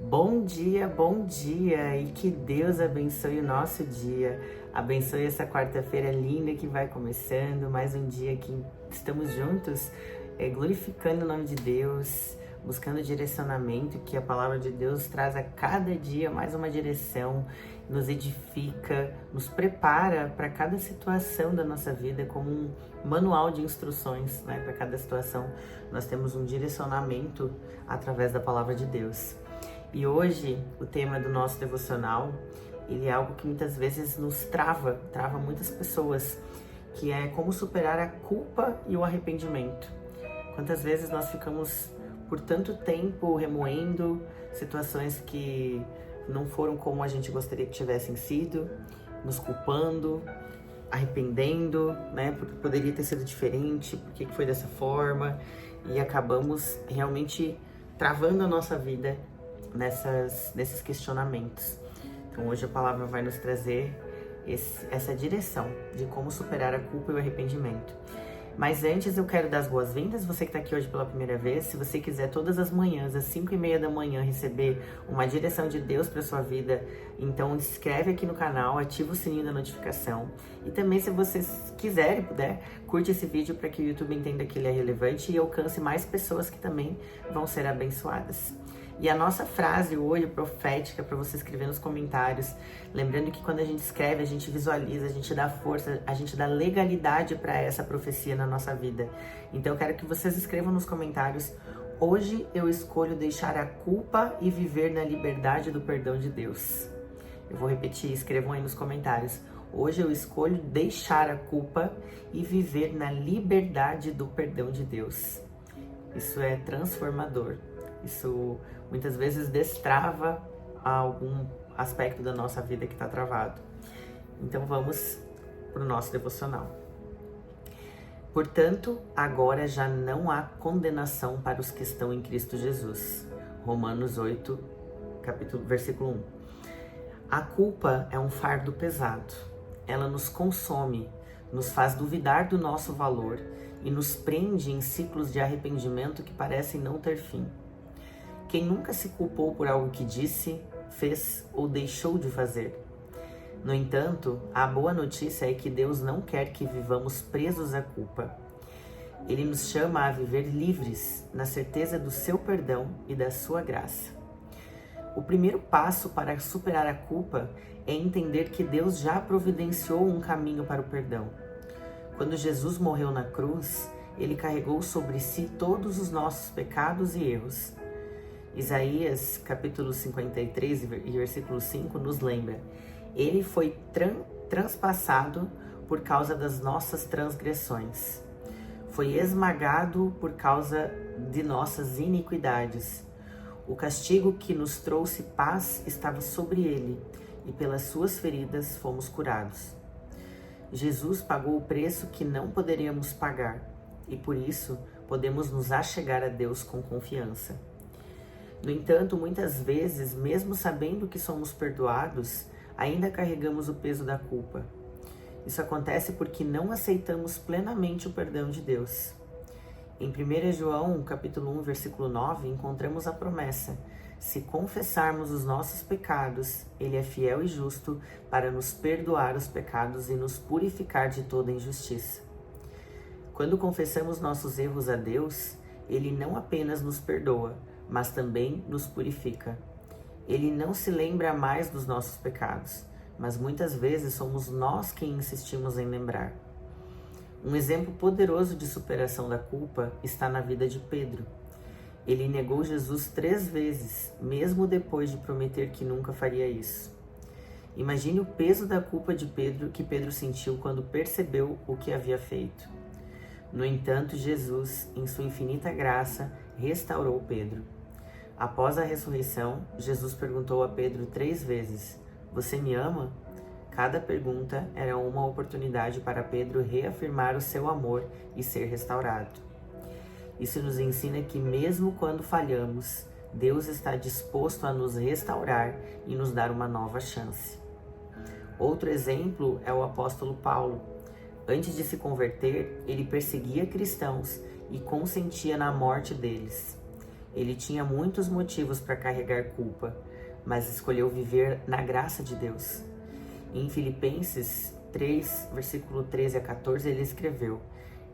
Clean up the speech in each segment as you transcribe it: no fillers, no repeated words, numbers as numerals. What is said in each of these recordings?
Bom dia e que Deus abençoe o nosso dia, abençoe essa quarta-feira linda que vai começando, mais um dia que estamos juntos, glorificando o nome de Deus, buscando direcionamento, que a palavra de Deus traz a cada dia mais uma direção, nos edifica, nos prepara para cada situação da nossa vida, como um manual de instruções, né? Para cada situação nós temos um direcionamento através da palavra de Deus. E hoje, o tema do nosso devocional, ele é algo que muitas vezes nos trava muitas pessoas, que é como superar a culpa e o arrependimento. Quantas vezes nós ficamos por tanto tempo remoendo situações que não foram como a gente gostaria que tivessem sido, nos culpando, arrependendo, né? Porque poderia ter sido diferente, por que foi dessa forma, e acabamos realmente travando a nossa vida nesses questionamentos. Então hoje a palavra vai nos trazer essa direção de como superar a culpa e o arrependimento. Mas antes eu quero dar as boas-vindas, você que está aqui hoje pela primeira vez, se você quiser todas as manhãs, às 5:30 da manhã, receber uma direção de Deus para sua vida, então se inscreve aqui no canal, ativa o sininho da notificação. E também, se você quiser e puder, curte esse vídeo para que o YouTube entenda que ele é relevante e alcance mais pessoas que também vão ser abençoadas. E a nossa frase hoje, profética, para você escrever nos comentários, lembrando que quando a gente escreve, a gente visualiza, a gente dá força, a gente dá legalidade para essa profecia na nossa vida. Então eu quero que vocês escrevam nos comentários: hoje eu escolho deixar a culpa e viver na liberdade do perdão de Deus. Eu vou repetir, escrevam aí nos comentários: hoje eu escolho deixar a culpa e viver na liberdade do perdão de Deus. Isso é transformador. Isso muitas vezes destrava algum aspecto da nossa vida que está travado. Então vamos para o nosso devocional. Portanto, agora já não há condenação para os que estão em Cristo Jesus. Romanos 8, versículo 1. A culpa é um fardo pesado. Ela nos consome, nos faz duvidar do nosso valor e nos prende em ciclos de arrependimento que parecem não ter fim. Quem nunca se culpou por algo que disse, fez ou deixou de fazer? No entanto, a boa notícia é que Deus não quer que vivamos presos à culpa. Ele nos chama a viver livres, na certeza do seu perdão e da sua graça. O primeiro passo para superar a culpa é entender que Deus já providenciou um caminho para o perdão. Quando Jesus morreu na cruz, ele carregou sobre si todos os nossos pecados e erros. Isaías, capítulo 53, e versículo 5, nos lembra: ele foi transpassado por causa das nossas transgressões. Foi esmagado por causa de nossas iniquidades. O castigo que nos trouxe paz estava sobre ele, e pelas suas feridas fomos curados. Jesus pagou o preço que não poderíamos pagar, e por isso podemos nos achegar a Deus com confiança. No entanto, muitas vezes, mesmo sabendo que somos perdoados, ainda carregamos o peso da culpa. Isso acontece porque não aceitamos plenamente o perdão de Deus. Em 1 João, capítulo 1, versículo 9, encontramos a promessa: se confessarmos os nossos pecados, Ele é fiel e justo para nos perdoar os pecados e nos purificar de toda injustiça. Quando confessamos nossos erros a Deus, Ele não apenas nos perdoa, mas também nos purifica. Ele não se lembra mais dos nossos pecados, mas muitas vezes somos nós quem insistimos em lembrar. Um exemplo poderoso de superação da culpa está na vida de Pedro. Ele negou Jesus 3 vezes, mesmo depois de prometer que nunca faria isso. Imagine o peso da culpa de Pedro que Pedro sentiu quando percebeu o que havia feito. No entanto, Jesus, em sua infinita graça, restaurou Pedro. Após a ressurreição, Jesus perguntou a Pedro 3 vezes: você me ama? Cada pergunta era uma oportunidade para Pedro reafirmar o seu amor e ser restaurado. Isso nos ensina que mesmo quando falhamos, Deus está disposto a nos restaurar e nos dar uma nova chance. Outro exemplo é o apóstolo Paulo. Antes de se converter, ele perseguia cristãos e consentia na morte deles. Ele tinha muitos motivos para carregar culpa, mas escolheu viver na graça de Deus. Em Filipenses 3, versículo 13 a 14, ele escreveu: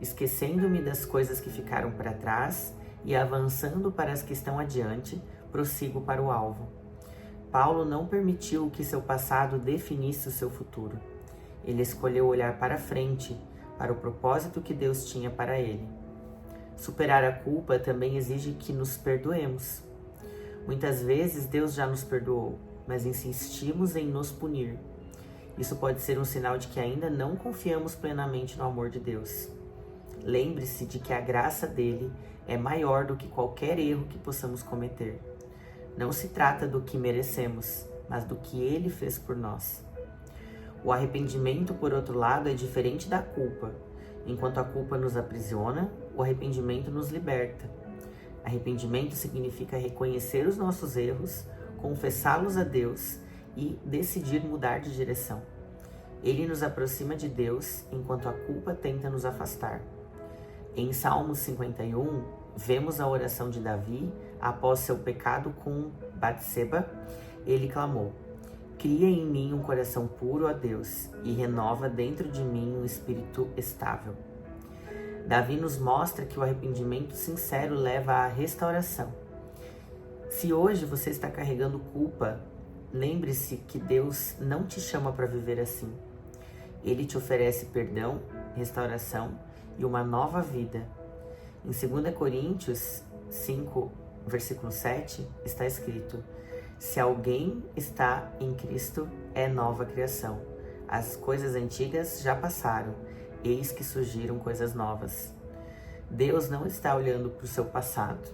esquecendo-me das coisas que ficaram para trás e avançando para as que estão adiante, prossigo para o alvo. Paulo não permitiu que seu passado definisse o seu futuro. Ele escolheu olhar para frente, para o propósito que Deus tinha para ele. Superar a culpa também exige que nos perdoemos. Muitas vezes Deus já nos perdoou, mas insistimos em nos punir. Isso pode ser um sinal de que ainda não confiamos plenamente no amor de Deus. Lembre-se de que a graça dele é maior do que qualquer erro que possamos cometer. Não se trata do que merecemos, mas do que ele fez por nós. O arrependimento, por outro lado, é diferente da culpa. Enquanto a culpa nos aprisiona, o arrependimento nos liberta. Arrependimento significa reconhecer os nossos erros, confessá-los a Deus e decidir mudar de direção. Ele nos aproxima de Deus, enquanto a culpa tenta nos afastar. Em Salmos 51, vemos a oração de Davi após seu pecado com Batseba. Ele clamou: cria em mim um coração puro, ó Deus, e renova dentro de mim um espírito estável. Davi nos mostra que o arrependimento sincero leva à restauração. Se hoje você está carregando culpa, lembre-se que Deus não te chama para viver assim. Ele te oferece perdão, restauração e uma nova vida. Em 2 Coríntios 5, versículo 7, está escrito: se alguém está em Cristo, é nova criação. As coisas antigas já passaram, eis que surgiram coisas novas. Deus não está olhando para o seu passado.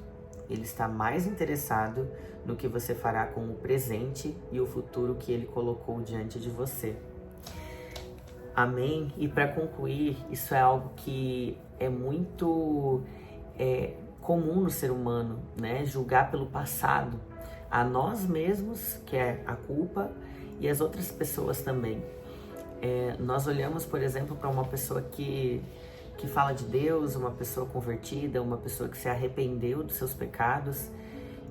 Ele está mais interessado no que você fará com o presente e o futuro que Ele colocou diante de você. Amém? E para concluir, isso é algo que é muito comum no ser humano, né? Julgar pelo passado, a nós mesmos, que é a culpa, e as outras pessoas também. Nós olhamos, por exemplo, para uma pessoa que fala de Deus, uma pessoa convertida, uma pessoa que se arrependeu dos seus pecados,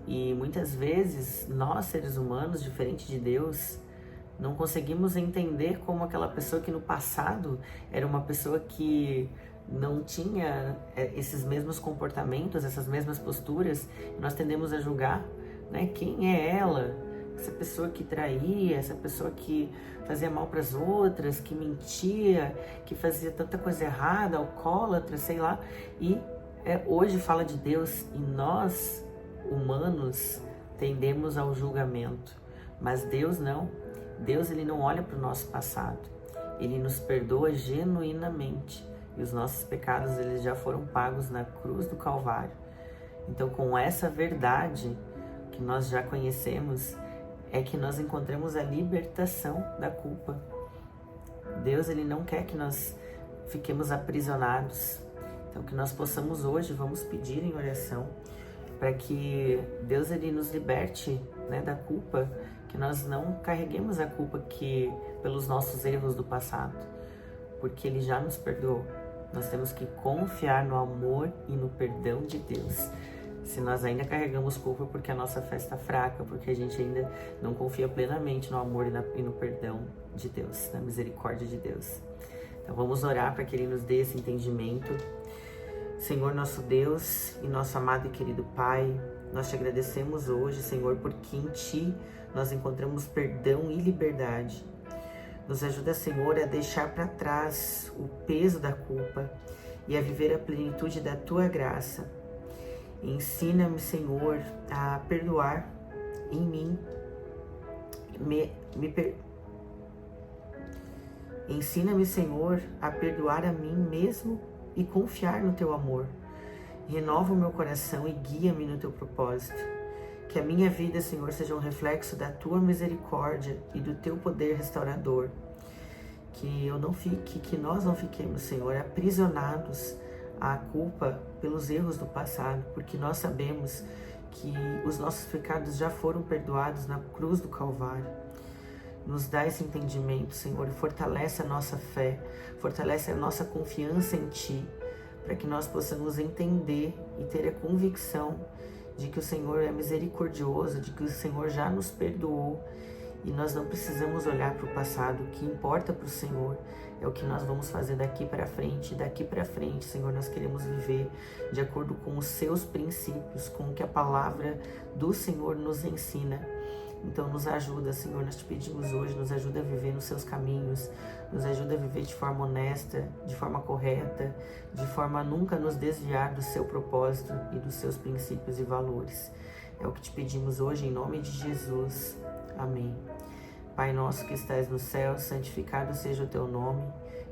e muitas vezes nós, seres humanos, diferente de Deus, não conseguimos entender como aquela pessoa que no passado era uma pessoa que não tinha esses mesmos comportamentos, essas mesmas posturas, nós tendemos a julgar, né? Quem é ela? Essa pessoa que traía, essa pessoa que fazia mal para as outras, que mentia, que fazia tanta coisa errada, alcoólatra, sei lá. E hoje fala de Deus e nós, humanos, tendemos ao julgamento. Mas Deus não. Deus, ele não olha para o nosso passado. Ele nos perdoa genuinamente. E os nossos pecados, eles já foram pagos na cruz do Calvário. Então, com essa verdade que nós já conhecemos, é que nós encontramos a libertação da culpa. Deus, ele não quer que nós fiquemos aprisionados. Então, que nós possamos hoje, vamos pedir em oração, para que Deus, ele nos liberte, né, da culpa, que nós não carreguemos a culpa pelos nossos erros do passado, porque Ele já nos perdoou. Nós temos que confiar no amor e no perdão de Deus. Se nós ainda carregamos culpa porque a nossa fé está fraca, porque a gente ainda não confia plenamente no amor e no perdão de Deus, na misericórdia de Deus. Então vamos orar para que Ele nos dê esse entendimento. Senhor, nosso Deus e nosso amado e querido Pai, nós te agradecemos hoje, Senhor, porque em Ti nós encontramos perdão e liberdade. Nos ajuda, Senhor, a deixar para trás o peso da culpa e a viver a plenitude da Tua graça. Ensina-me, Senhor, a perdoar em mim. Ensina-me, Senhor, a perdoar a mim mesmo e confiar no Teu amor. Renova o meu coração e guia-me no Teu propósito. Que a minha vida, Senhor, seja um reflexo da Tua misericórdia e do Teu poder restaurador. Que nós não fiquemos, Senhor, aprisionados à culpa pelos erros do passado, porque nós sabemos que os nossos pecados já foram perdoados na cruz do Calvário. Nos dá esse entendimento, Senhor, e fortalece a nossa fé, fortalece a nossa confiança em Ti, para que nós possamos entender e ter a convicção de que o Senhor é misericordioso, de que o Senhor já nos perdoou e nós não precisamos olhar para o passado. O que importa para o Senhor é o que nós vamos fazer daqui para frente. Daqui para frente, Senhor, nós queremos viver de acordo com os seus princípios, com o que a palavra do Senhor nos ensina. Então nos ajuda, Senhor, nós te pedimos hoje, nos ajuda a viver nos seus caminhos, nos ajuda a viver de forma honesta, de forma correta, de forma a nunca nos desviar do seu propósito e dos seus princípios e valores. É o que te pedimos hoje, em nome de Jesus. Amém. Pai nosso que estais no céu, santificado seja o teu nome,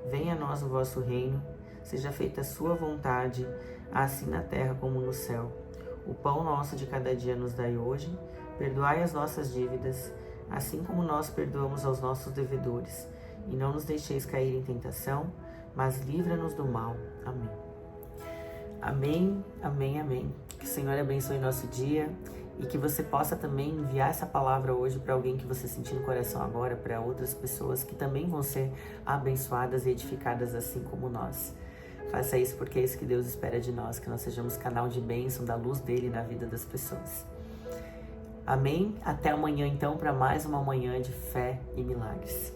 venha a nós o vosso reino, seja feita a sua vontade, assim na terra como no céu. O pão nosso de cada dia nos dai hoje, perdoai as nossas dívidas, assim como nós perdoamos aos nossos devedores, e não nos deixeis cair em tentação, mas livra-nos do mal. Amém. Amém, amém, amém. Que o Senhor abençoe nosso dia e que você possa também enviar essa palavra hoje para alguém que você sentir no coração agora, para outras pessoas que também vão ser abençoadas e edificadas assim como nós. Faça isso porque é isso que Deus espera de nós, que nós sejamos canal de bênção da luz dele na vida das pessoas. Amém? Até amanhã então para mais uma manhã de fé e milagres.